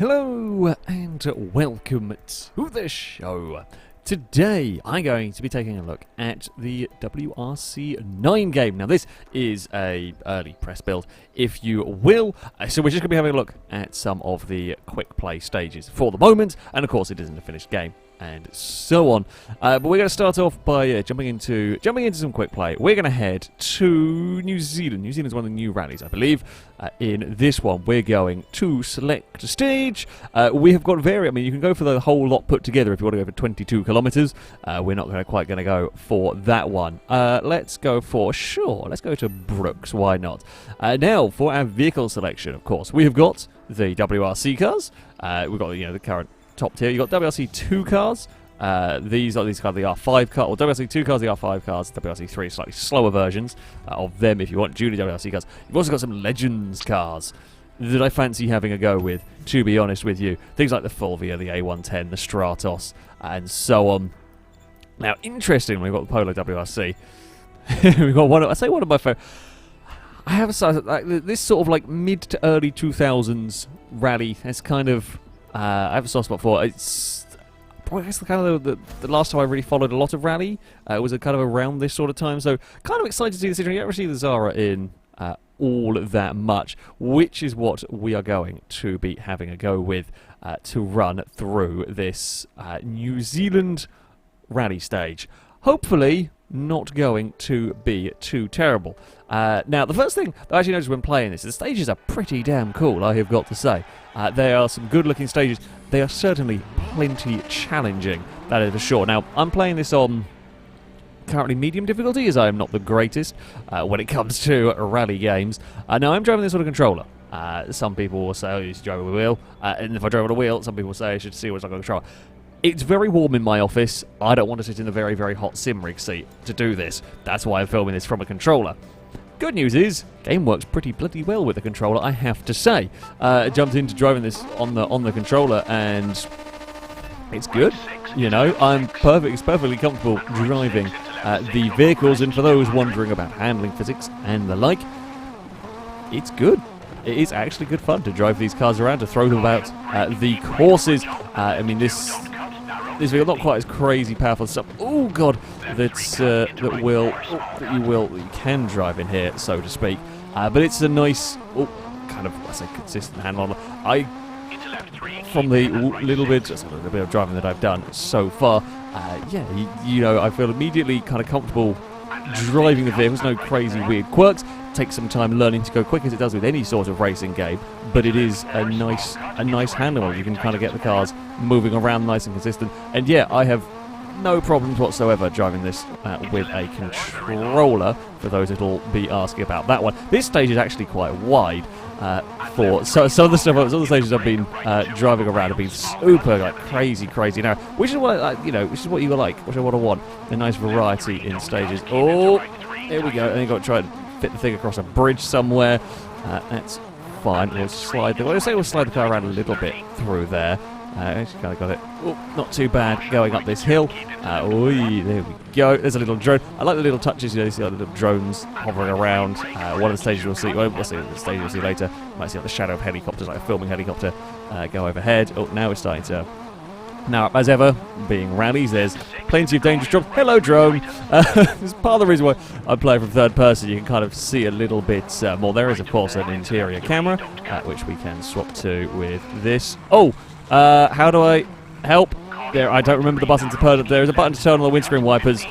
Hello and welcome to the show. Today I'm going to be taking a look at the WRC 9 game. Now this is a early press build, if you will, so we're just going to be having a look at some of the quick play stages for the moment, and of course it isn't a finished game and so on. But we're going to start off by jumping into some quick play. We're going to head to New Zealand. New Zealand's one of the new rallies, I believe. In this one, we're going to select a stage. We have got I mean, you can go for the whole lot put together if you want to go for 22 kilometres. We're not quite going to go for that one. Let's go to Brooks. Why not? Now, for our vehicle selection, of course, we have got the WRC cars. We've got the current top tier. You've got WRC 2 cars. These are the R5 cars, or WRC 2 cars, the R5 cars, WRC 3 slightly slower versions of them if you want junior WRC cars. You've also got some Legends cars that I fancy having a go with, to be honest with you. Things like the Fulvia, the A110, the Stratos, and so on. Now, interestingly, we've got the Polo WRC. We've got one of my favourite. I have this sort of like mid to early 2000s rally. It's kind of I have a soft spot for. It's I guess the last time I really followed a lot of rally was kind of around this sort of time. So kind of excited to see the Citroen. You don't see the Xsara in all that much, which is what we are going to be having a go with to run through this New Zealand rally stage. Hopefully not going to be too terrible. Now, the first thing that I actually noticed when playing this, the stages are pretty damn cool, I have got to say. They are some good-looking stages. They are certainly plenty challenging, that is for sure. Now, I'm playing this on currently medium difficulty, as I am not the greatest when it comes to rally games. Now, I'm driving this on a controller. Some people will say, oh, you should drive with a wheel. And if I drive on a wheel, some people will say I should see what's like on a controller. It's very warm in my office. I don't want to sit in the very, very hot sim rig seat to do this. That's why I'm filming this from a controller. Good news is, game works pretty bloody well with the controller, I have to say. Jumped into driving this on the controller, and it's good. You know, it's perfectly comfortable driving the vehicles, and for those wondering about handling physics and the like, it's good. It is actually good fun to drive these cars around, to throw them about the courses. I mean, this vehicle not quite as crazy powerful stuff. Oh god, you can drive in here, so to speak. But it's a nice, kind of, I say, consistent handle. From the little bit of driving that I've done so far, you know, I feel immediately kind of comfortable driving the vehicles. No crazy weird quirks. Takes some time learning to go quick, as it does with any sort of racing game, but it is a nice handle. You can kind of get the cars moving around nice and consistent, and yeah, I have no problems whatsoever driving this with a controller, for those that'll be asking about that one. This stage is actually quite wide for some of the stages I've been driving around have been super like crazy now, which is what which is what you like, which I want, a nice variety in stages. Oh, here we go, and you got to try and fit the thing across a bridge somewhere. That's fine. We'll slide the car around a little bit through there. Actually kind of got it. Oh, not too bad going up this hill. There we go. There's a little drone. I like the little touches. You see like little drones hovering around. One of the stages you'll see. Well, we'll see the stage you'll see later. Might see like the shadow of helicopters, like a filming helicopter, go overhead. Oh, now we're starting to. Now, as ever, being rallies, there's plenty of dangerous drops. Hello, drone! It's part of the reason why I play from third person. You can kind of see a little bit more. There is, of course, an interior camera, which we can swap to with this. Oh! How do I help? There, I don't remember the button to turn it. There is a button to turn on the windscreen wipers.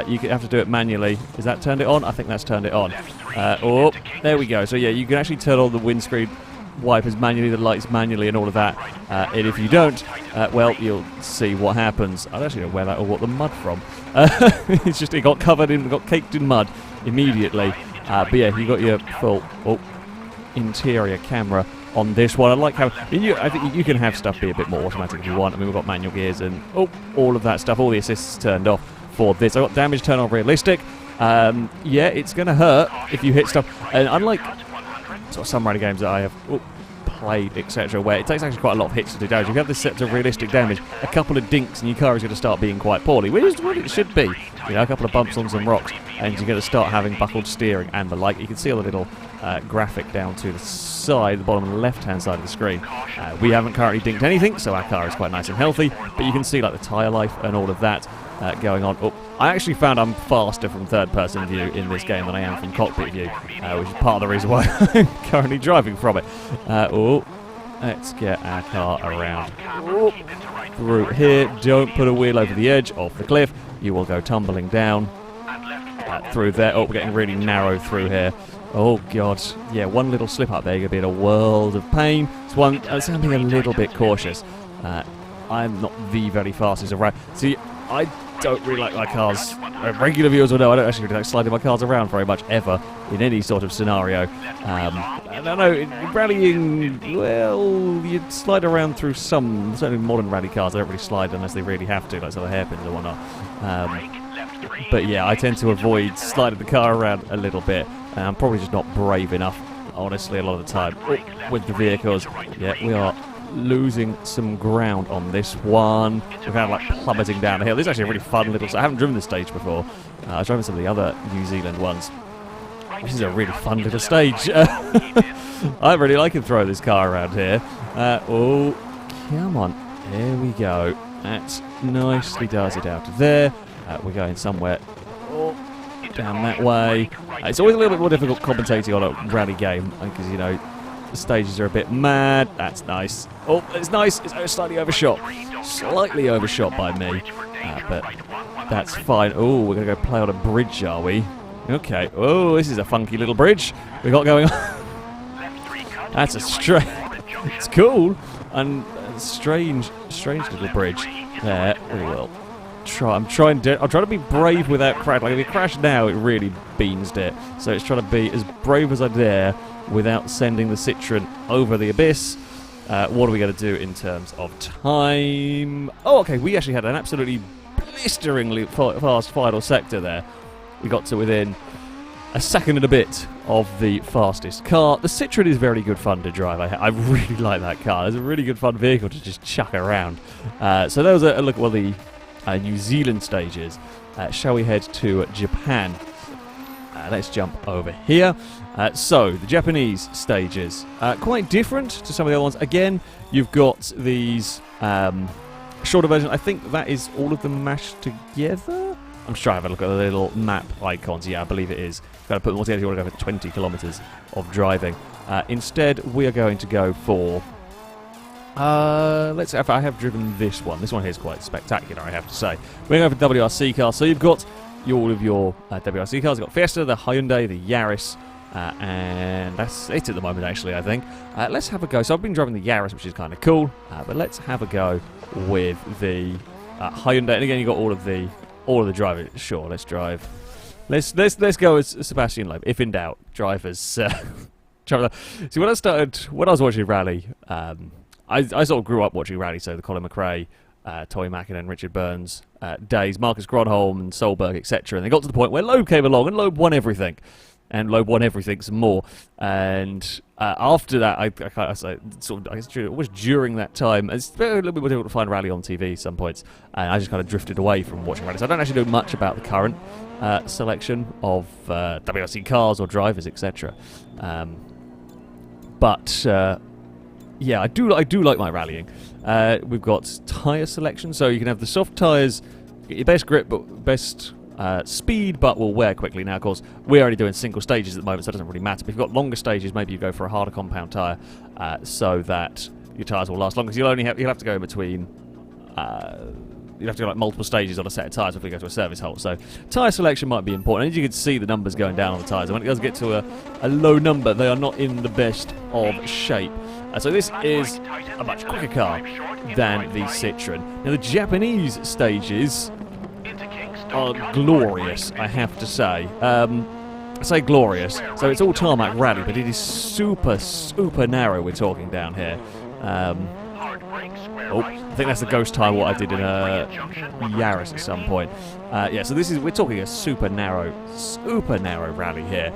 You have to do it manually. Is that turned it on? I think that's turned it on. Oh, there we go. So, yeah, you can actually turn on the windscreen wipers manually, the lights manually, and all of that. And if you don't, well, you'll see what happens. I don't actually know where that or what the mud from. It's just it got caked in mud immediately. But yeah, you got your full interior camera on this one. I like how I think you can have stuff be a bit more automatic if you want. I mean, we've got manual gears and all of that stuff. All the assists turned off for this. I got damage turned on realistic. Yeah, it's going to hurt if you hit stuff. And unlike sort of some rally games that I have plate, etc., where it takes actually quite a lot of hits to do damage. If you have this set to realistic damage, a couple of dinks and your car is going to start being quite poorly, which is what it should be. You know, a couple of bumps on some rocks, and you're going to start having buckled steering and the like. You can see a little graphic down to the side, the bottom left-hand side of the screen. We haven't currently dinked anything, so our car is quite nice and healthy, but you can see like the tyre life and all of that going on. Oh, I actually found I'm faster from third-person view in this game than I am from cockpit view, which is part of the reason why I'm currently driving from it. Let's get our car around through here. Don't put a wheel over the edge of the cliff. You will go tumbling down through there. Oh, we're getting really narrow through here. Oh, God. Yeah, one little slip up there, you're going to be in a world of pain. So I'm being a little bit cautious. I'm not the very fastest around. See, I don't really like my cars. Regular viewers will know I don't actually really like sliding my cars around very much ever in any sort of scenario. I don't know, rallying, well, you slide around through some, certainly modern rally cars, they don't really slide unless they really have to, like some of the hairpins or whatnot. But yeah, I tend to avoid sliding the car around a little bit. I'm probably just not brave enough, honestly, a lot of the time with the vehicles. Yeah, we are losing some ground on this one. We're kind of like plummeting down the hill. This is actually a really fun little... I haven't driven this stage before. I was driving some of the other New Zealand ones. This is a really fun little stage. I really like to throw this car around here. Oh, come on. There we go. That nicely does it out of there. We're going somewhere down that way. It's always a little bit more difficult commentating on a rally game because, you know, the stages are a bit mad. That's nice. Oh, it's nice. It's slightly overshot. Slightly overshot by me. But that's fine. Oh, we're going to go play on a bridge, are we? Okay. Oh, this is a funky little bridge we got going on. That's a strange... It's cool. And strange little bridge. There we will. I'm trying to be brave without crash. Like if you crash now, it really beansed it. So it's trying to be as brave as I dare without sending the Citroen over the abyss. What are we going to do in terms of time? Oh, okay. We actually had an absolutely blisteringly fast final sector there. We got to within a second and a bit of the fastest car. The Citroen is very good fun to drive. I really like that car. It's a really good fun vehicle to just chuck around. So that was a look at what the New Zealand stages. Shall we head to Japan? Let's jump over here. So, the Japanese stages. Quite different to some of the other ones. Again, you've got these shorter versions. I think that is all of them mashed together. I'm just trying to have a look at the little map icons. Yeah, I believe it is. You've got to put them all together if you want to go for 20 kilometres of driving. Instead, we are going to go for... let's. I have driven this one. This one here is quite spectacular, I have to say. We're going to go for WRC cars. So you've got all of your WRC cars. You've got Fiesta, the Hyundai, the Yaris, and that's it at the moment, actually, I think. Let's have a go. So I've been driving the Yaris, which is kind of cool, but let's have a go with the Hyundai. And again, you've got all of the driving. Sure, let's drive. Let's go as Sebastian Loeb. If in doubt, drivers. See, when I was watching rally, I sort of grew up watching rally, so the Colin McRae, Tommy Mackinnon, Richard Burns days, Marcus Gronholm and Solberg, etc. And they got to the point where Loeb came along and Loeb won everything. And Loeb won everything some more. And after that, I guess it was during that time, it's a little bit more difficult to find rally on TV at some points. And I just kind of drifted away from watching rally. So I don't actually know much about the current selection of WRC cars or drivers, etc. Yeah, I do like my rallying. We've got tyre selection, so you can have the soft tyres, get your best grip, but best speed, but will wear quickly. Now, of course, we're only doing single stages at the moment, so it doesn't really matter. But if you've got longer stages, maybe you go for a harder compound tyre, so that your tyres will last longer. Because you'll have to go in between. You'll have to go like multiple stages on a set of tyres if we go to a service hole. So tyre selection might be important. And as you can see, the numbers going down on the tyres. And when it does get to a low number, they are not in the best of shape. So this is a much quicker car than the Citroen. Now the Japanese stages are glorious, I have to say. I say glorious, so it's all tarmac rally, but it is super, super narrow we're talking down here. I think that's the ghost tire what I did in a WRC at some point. Yeah, so we're talking a super narrow rally here.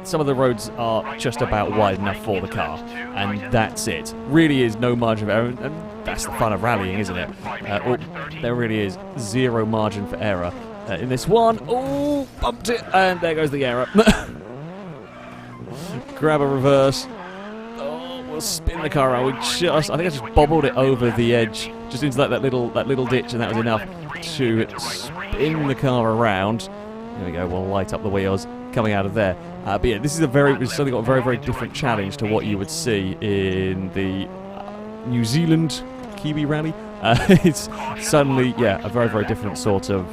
Some of the roads are just about wide enough for the car, and that's it. Really is no margin of error, and that's the fun of rallying, isn't it? There really is zero margin for error in this one. Oh, bumped it, and there goes the error. Grab a reverse. We'll spin the car around. I think I just bobbled it over the edge, just into that little ditch, and that was enough to spin the car around. There we go. We'll light up the wheels coming out of there. But yeah, this is it's certainly got a very, very different challenge to what you would see in the New Zealand Kiwi Rally. It's suddenly, yeah, a very, very different sort of.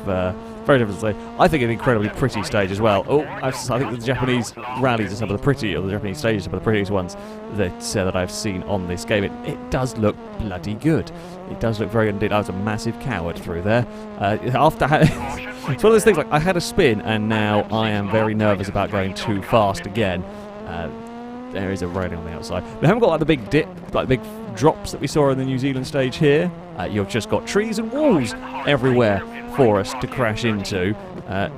Very different stage. I think an incredibly pretty stage as well. I think the Japanese rallies are some of the pretty, or the Japanese stages are some of the prettiest ones that I've seen on this game. It does look bloody good. It does look very good indeed. I was a massive coward through there. It's one of those things like I had a spin, and now I am very nervous about going too fast again. There is a railing on the outside. We haven't got like the big dip, like the big drops that we saw in the New Zealand stage here. You've just got trees and walls everywhere for us to crash into.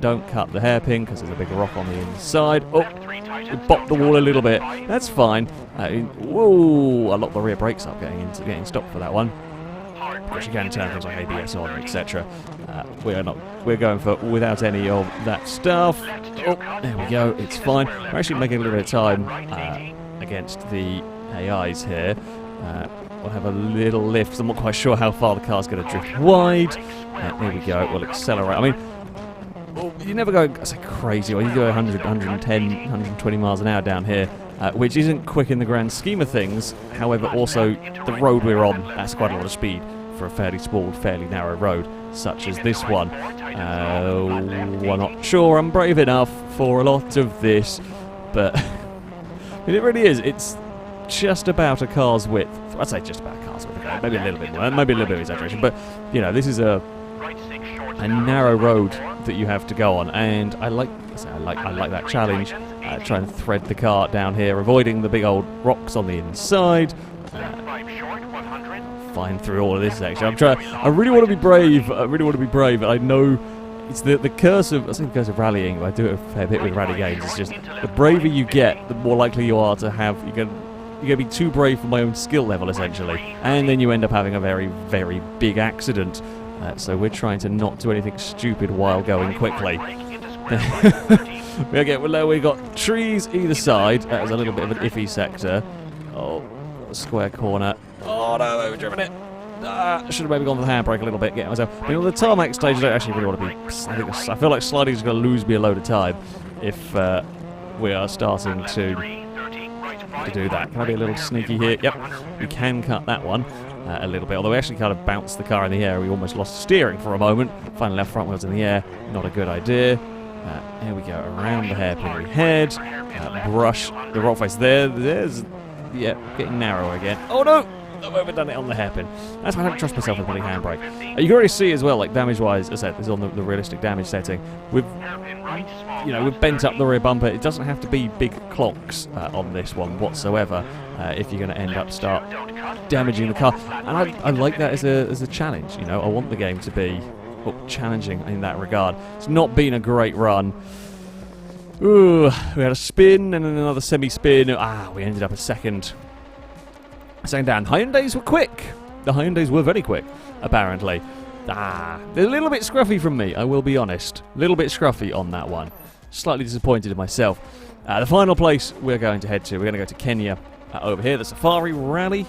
Don't cut the hairpin because there's a big rock on the inside. Oh, we bopped the wall a little bit. That's fine. Whoa! I locked the rear brakes up getting stopped for that one. Because you can turn things like ABS on, etc. We're going for without any of that stuff. Oh, there we go. It's fine. We're actually making a little bit of time against the AIs here. We'll have a little lift. I'm not quite sure how far the car's going to drift wide. There we go. We'll accelerate. I mean, you never go crazy. Well, you go 100, 110, 120 miles an hour down here, which isn't quick in the grand scheme of things. However, also, the road we're on, that's quite a lot of speed for a fairly small, fairly narrow road, such as this one. We're not sure I'm brave enough for a lot of this, but it really is. It's just about a car's width. I'd say just about a car's width. Maybe a little bit more. Maybe a little bit of exaggeration. But, you know, this is a narrow road that you have to go on. And I like that challenge. Try and thread the car down here, avoiding the big old rocks on the inside. Flying through all of this section. I really want to be brave. I know it's the curse of, I think the curse of rallying. I do it a fair bit with rally games. It's just the braver you get, the more likely you are to have. You're going to be too brave for my own skill level, essentially, and then you end up having a very, very big accident. So we're trying to not do anything stupid while going quickly. We got trees either side. That was a little bit of an iffy sector. Oh, square corner. Oh no, overdriven it. Should have maybe gone for the handbrake a little bit, get myself. I mean, on the tarmac stage, I don't actually really want to be. I feel like sliding is going to lose me a load of time if we are starting to do that. Can I be a little sneaky here? Yep, we can cut that one a little bit. Although we actually kind of bounced the car in the air, we almost lost steering for a moment. Finally, left front wheels in the air. Not a good idea. Here we go, around the hairpin we head. Brush the rock face there. There's, yeah, getting narrow again. Oh no! I've overdone it on the hairpin. That's why I don't trust myself with the bloody handbrake. You can already see as well, like damage-wise, as I said, this is on the realistic damage setting. We've bent up the rear bumper. It doesn't have to be big clonks on this one whatsoever if you're going to end up start damaging the car. And I like that as a challenge. You know, I want the game to be challenging in that regard. It's not been a great run. Ooh, we had a spin and then another semi-spin. We ended up a second down. Hyundais were quick. The Hyundais were very quick, apparently. They're a little bit scruffy from me, I will be honest. A little bit scruffy on that one. Slightly disappointed in myself. The final place we're going to head to, we're going to go to Kenya. Over here, the Safari Rally.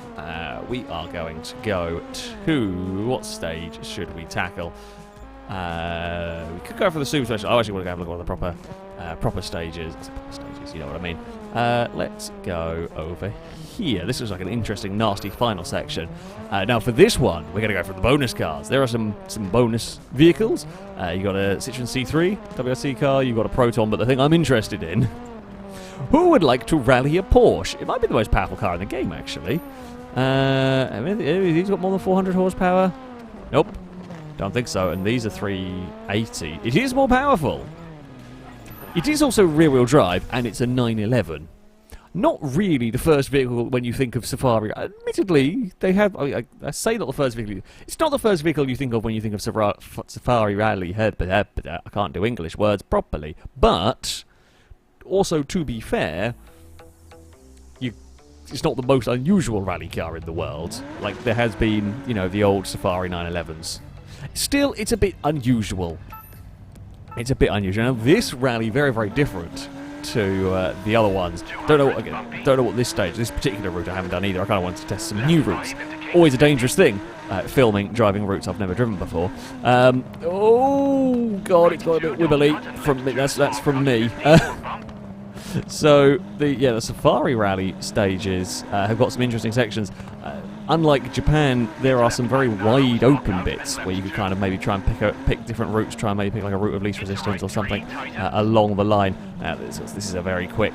We are going to go to... What stage should we tackle? We could go for the Super Special. I actually want to go have a look at the proper stages. Proper stages, you know what I mean. Let's go over here. This looks like an interesting, nasty final section. Now, for this one, we're going to go for the bonus cars. There are some bonus vehicles. You got a Citroen C3 WRC car. You got a Proton, but the thing I'm interested in. Who would like to rally a Porsche? It might be the most powerful car in the game, actually. I mean, he's got more than 400 horsepower. Nope. Don't think so. And these are 380. It is more powerful. It is also rear-wheel drive, and it's a 911. not really the first vehicle when you think of Safari. Admittedly, they have. I say not the first vehicle. It's not the first vehicle you think of when you think of Safari Rally. I can't do English words properly. But also, to be fair, it's not the most unusual rally car in the world. Like there has been, you know, the old Safari 911s. Still, it's a bit unusual. It's a bit unusual. Now, this rally very, very different to the other ones. Don't know what this particular route I haven't done either. I kind of wanted to test some new routes. Always a dangerous thing, driving routes I've never driven before. Oh god, it's got a bit wibbly from me. That's from me. So the Safari Rally stages have got some interesting sections. Unlike Japan, there are some very wide open bits where you could kind of maybe try and pick different routes, try and maybe pick like a route of least resistance or something along the line. This is a very quick,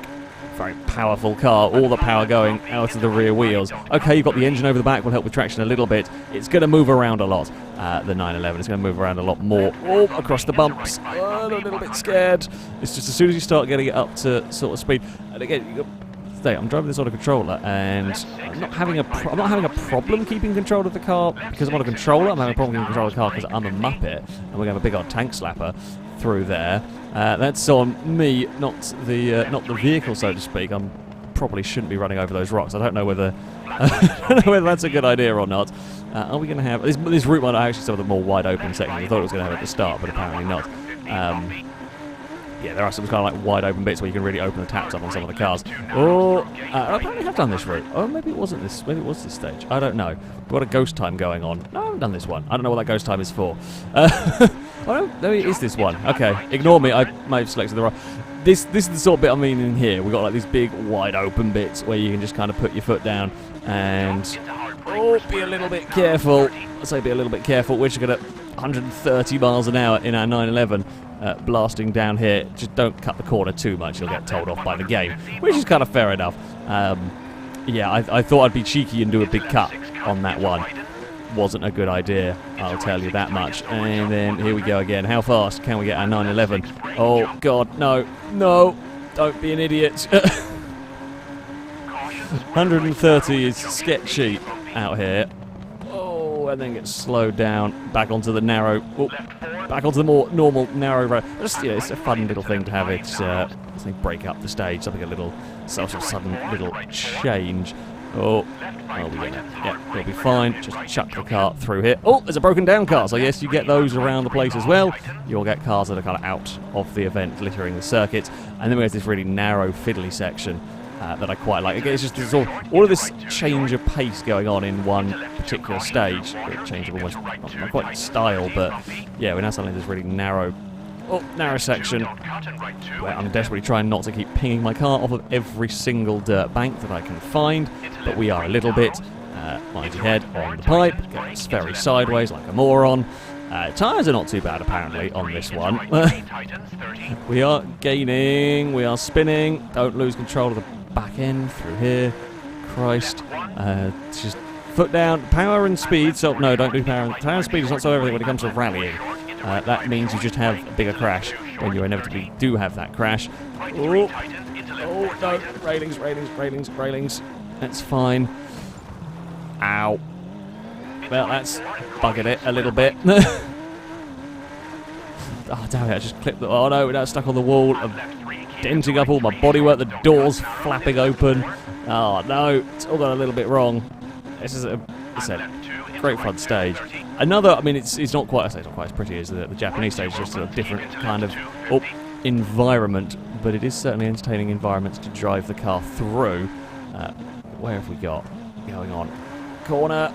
very powerful car, all the power going out of the rear wheels. Okay, you've got the engine over the back, will help with traction a little bit. It's going to move around a lot, the 911. It's going to move around a lot more. Oh, across the bumps. Oh, I'm a little bit scared. It's just as soon as you start getting it up to sort of speed. And again, I'm driving this on a controller, and I'm not having a problem keeping control of the car because I'm on a controller. I'm having a problem keeping control of the car because I'm a muppet, and we're going to have a big old tank slapper through there. That's on me, not the vehicle, so to speak. I probably shouldn't be running over those rocks. I don't know whether that's a good idea or not. Are we going to have this route? Might actually some of the more wide open sections. I thought it was going to have at the start, but apparently not. Yeah, there are some kind of like wide open bits where you can really open the taps up on some of the cars. Oh, I apparently have done this route. Oh, maybe it wasn't this. Maybe it was this stage. I don't know. We've got a ghost time going on. No, I haven't done this one. I don't know what that ghost time is for. Oh no, it is this one. Okay, ignore me. I might have selected the wrong. This is the sort of bit I'm meaning here. We've got like these big wide open bits where you can just kind of put your foot down and be a little bit careful. I say be a little bit careful. We're just going to 130 miles an hour in our 911. Blasting down here. Just don't cut the corner too much, you'll get told off by the game, which is kind of fair enough. Yeah, I thought I'd be cheeky and do a big cut on that one. Wasn't a good idea, I'll tell you that much. And then here we go again. How fast can we get our 911? Oh god, no, don't be an idiot. 130 is sketchy out here. Oh, and then gets slowed down back onto the narrow. Back onto the more normal, narrow road. Just, it's a fun little thing to have it break up the stage, something a little sort of sudden little change. Oh, it'll be fine. Just chuck the car through here. Oh, there's a broken down car, so yes, you get those around the place as well. You'll get cars that are kind of out of the event, littering the circuit. And then we have this really narrow, fiddly section that I quite like. Again, it's just all of this change of pace going on in one particular stage. A change of almost, not quite style, but yeah, we're now suddenly this really narrow section where I'm desperately trying not to keep pinging my car off of every single dirt bank that I can find, but we are a little bit mighty head on the pipe, goes very sideways like a moron. Tyres are not too bad apparently on this one. We are gaining, we are spinning, don't lose control of the back end through here. Christ. Just foot down, power and speed. So no, don't do power and speed is not so everything when it comes to rallying. That means you just have a bigger crash when you inevitably do have that crash. Oh no, railings. That's fine. Ow. Well, that's buggered it a little bit. Oh damn it, I just clipped the... Oh no, now it's stuck on the wall. I'm denting up all my bodywork, the door's flapping open. Oh no, it's all gone a little bit wrong. This is a great fun stage. Another, I mean, it's not quite as pretty as the Japanese stage, just a different kind of environment, but it is certainly an entertaining environment to drive the car through. Where have we got going on? Corner,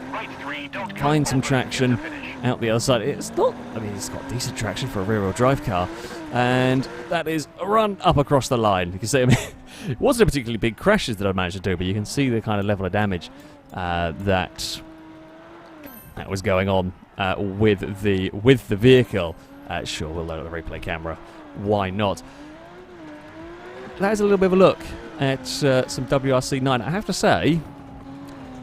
find some traction out the other side. It's not, I mean, it's got decent traction for a rear-wheel drive car, and that is a run up across the line. You can see, I mean, it wasn't a particularly big crashes that I managed to do, but you can see the kind of level of damage that was going on with the vehicle. Sure, we'll load up the replay camera. Why not? That is a little bit of a look at some WRC 9. I have to say,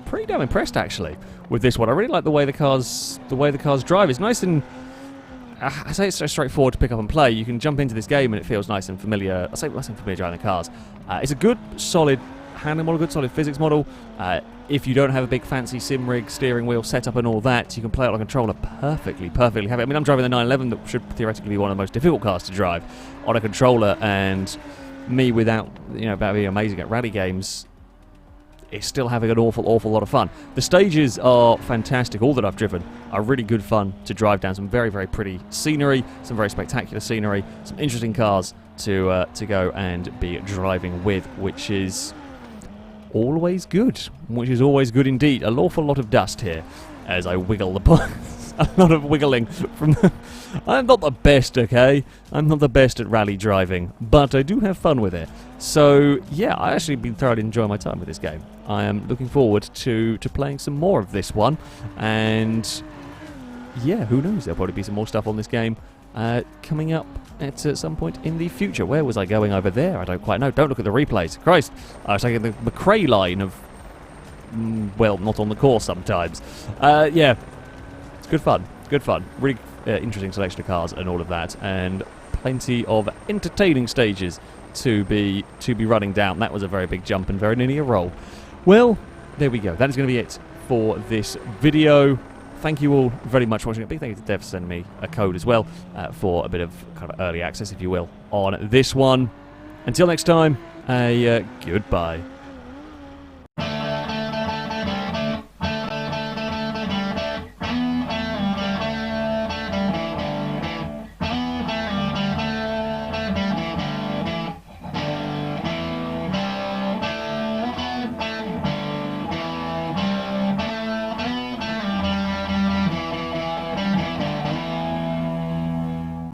pretty damn impressed actually with this one. I really like the way the cars drive. It's nice and I say it's so straightforward to pick up and play. You can jump into this game and it feels nice and familiar. I say nice and familiar driving the cars. It's a good, solid handling model, good solid physics model. If you don't have a big fancy sim rig, steering wheel setup and all that, you can play it on a controller perfectly happy. I mean, I'm driving the 911 that should theoretically be one of the most difficult cars to drive on a controller, and me without, about being amazing at rally games, is still having an awful lot of fun. The stages are fantastic. All that I've driven are really good fun to drive down. Some very, very pretty scenery, some very spectacular scenery, some interesting cars to go and be driving with, which is always good. Which is always good indeed. An awful lot of dust here as I wiggle the a lot of wiggling from the... I'm not the best, okay? I'm not the best at rally driving, but I do have fun with it. So, yeah, I actually been thoroughly enjoying my time with this game. I am looking forward to playing some more of this one, and yeah, who knows, there'll probably be some more stuff on this game coming up at some point in the future. Where was I going over there? I don't quite know. Don't look at the replays. Christ, I was taking the McRae line of... well, not on the course sometimes. Yeah, it's good fun. Good fun. Really interesting selection of cars and all of that, and plenty of entertaining stages to be running down. That was a very big jump and very nearly a roll. Well, there we go. That is going to be it for this video. Thank you all very much for watching. A big thank you to Dev for sending me a code as well for a bit of kind of early access, if you will, on this one. Until next time, goodbye.